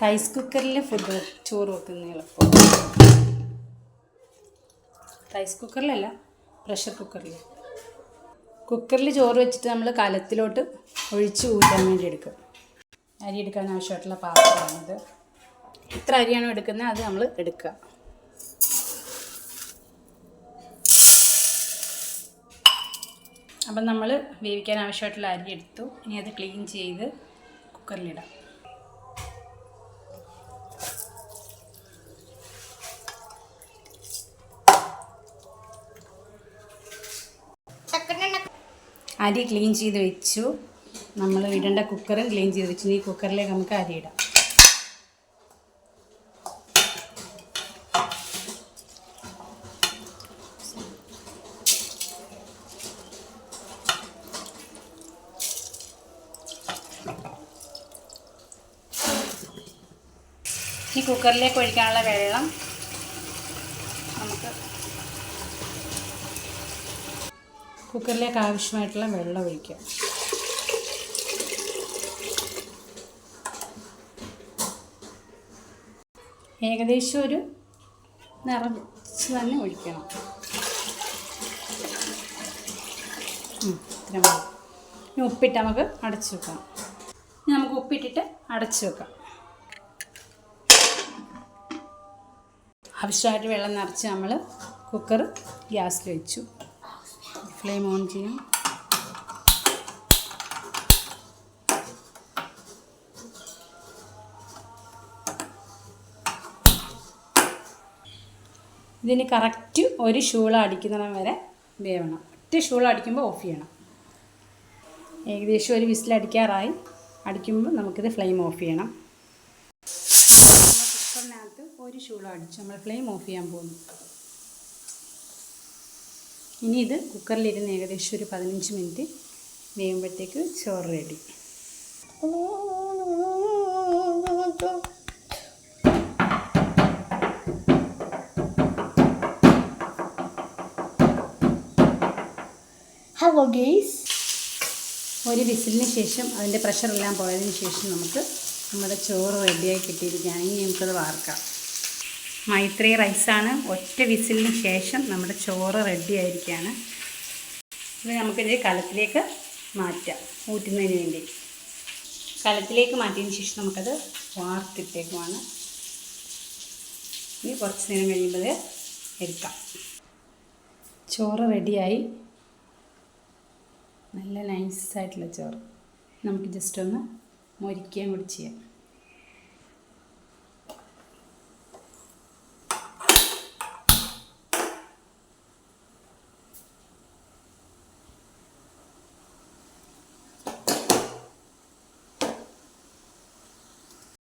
Rice കുക്കറിൽ ചോറ് വെക്കുന്ന എളുപ്പം. റൈസ് കുക്കറിലല്ല, പ്രഷർ കുക്കറിൽ. കുക്കറിൽ ചോറ് വെച്ചിട്ട് നമ്മൾ കലത്തിലോട്ട് ഒഴിച്ച് ഊറ്റാൻ വേണ്ടി എടുക്കും. അരി എടുക്കാൻ ആവശ്യമായിട്ടുള്ള പാത്രമാണിത്. എത്ര അരിയാണോ എടുക്കുന്നത് അത് നമ്മൾ എടുക്കുക. അപ്പം നമ്മൾ വേവിക്കാൻ ആവശ്യമായിട്ടുള്ള അരി എടുത്തു. ഇനി അത് ക്ലീൻ ചെയ്ത് കുക്കറിലിടാം. അരി ക്ലീൻ ചെയ്ത് വെച്ചു. നമ്മൾ ഇടേണ്ട കുക്കറും ക്ലീൻ ചെയ്ത് വെച്ചു. ഈ കുക്കറിലേക്ക് നമുക്ക് അരി ഇടാം. ഈ കുക്കറിലേക്ക് ഒഴിക്കാനുള്ള വെള്ളം നമുക്ക് കുക്കറിലേക്ക് ആവശ്യമായിട്ടുള്ള വെള്ളം ഒഴിക്കാം. ഏകദേശം ഒരു നിറച്ച് തന്നെ ഒഴിക്കണം. ഇത്ര മതി. ഇനി ഉപ്പിട്ട് നമുക്ക് അടച്ചു വെക്കാം. ഇനി നമുക്ക് ഉപ്പിട്ടിട്ട് അടച്ചു വെക്കാം. ആവശ്യമായിട്ട് വെള്ളം നിറച്ച് നമ്മൾ കുക്കർ ഗ്യാസിൽ വെച്ചു. ഫ്ലെയിം ഓൺ ചെയ്യാം. ഇതിന് കറക്റ്റ് ഒരു ഷൂള അടിക്കുന്നിടം വരെ വേവണം. ഒറ്റ ഷൂള അടിക്കുമ്പോൾ ഓഫ് ചെയ്യണം. ഏകദേശം ഒരു വിസിലടിക്കാറായി. അടിക്കുമ്പോൾ നമുക്കിത് ഫ്ലെയിം ഓഫ് ചെയ്യണം. കുക്കറിനകത്ത് ഒരു ഷൂള അടിച്ചു. നമ്മൾ ഫ്ലെയിം ഓഫ് ചെയ്യാൻ പോകുന്നു. ഇനി ഇത് കുക്കറിലിരുന്ന് ഏകദേശം ഒരു 15 മിനിറ്റ് വേകുമ്പോഴത്തേക്ക് ചോറ് റെഡി. ഹലോ ഗൈസ്, ഒരു വിസിലിന് ശേഷം അതിൻ്റെ പ്രഷറെല്ലാം പോയതിന് ശേഷം നമുക്ക് നമ്മുടെ ചോറ് റെഡിയായി കിട്ടിയിരിക്കുകയാണ്. ഇനി നമുക്കത് വാർക്കാം. മൈത്രി റൈസാണ്. ഒറ്റ വിസിലിന് ശേഷം നമ്മുടെ ചോറ് റെഡി ആയിരിക്കുകയാണ്. ഇത് നമുക്കിത് കലത്തിലേക്ക് മാറ്റാം. ഊറ്റുന്നതിന് വേണ്ടി കലത്തിലേക്ക് മാറ്റിയതിന് ശേഷം നമുക്കത് വാർത്തിട്ടേക്കുമാണ്. ഇനി കുറച്ച് നേരം കഴിയുമ്പോൾ എടുക്കാം. ചോറ് റെഡിയായി. നല്ല നൈസായിട്ടുള്ള ചോറ്. നമുക്ക് ജസ്റ്റ് ഒന്ന് മൊരിക്കുകയും കൂടി ചെയ്യാം.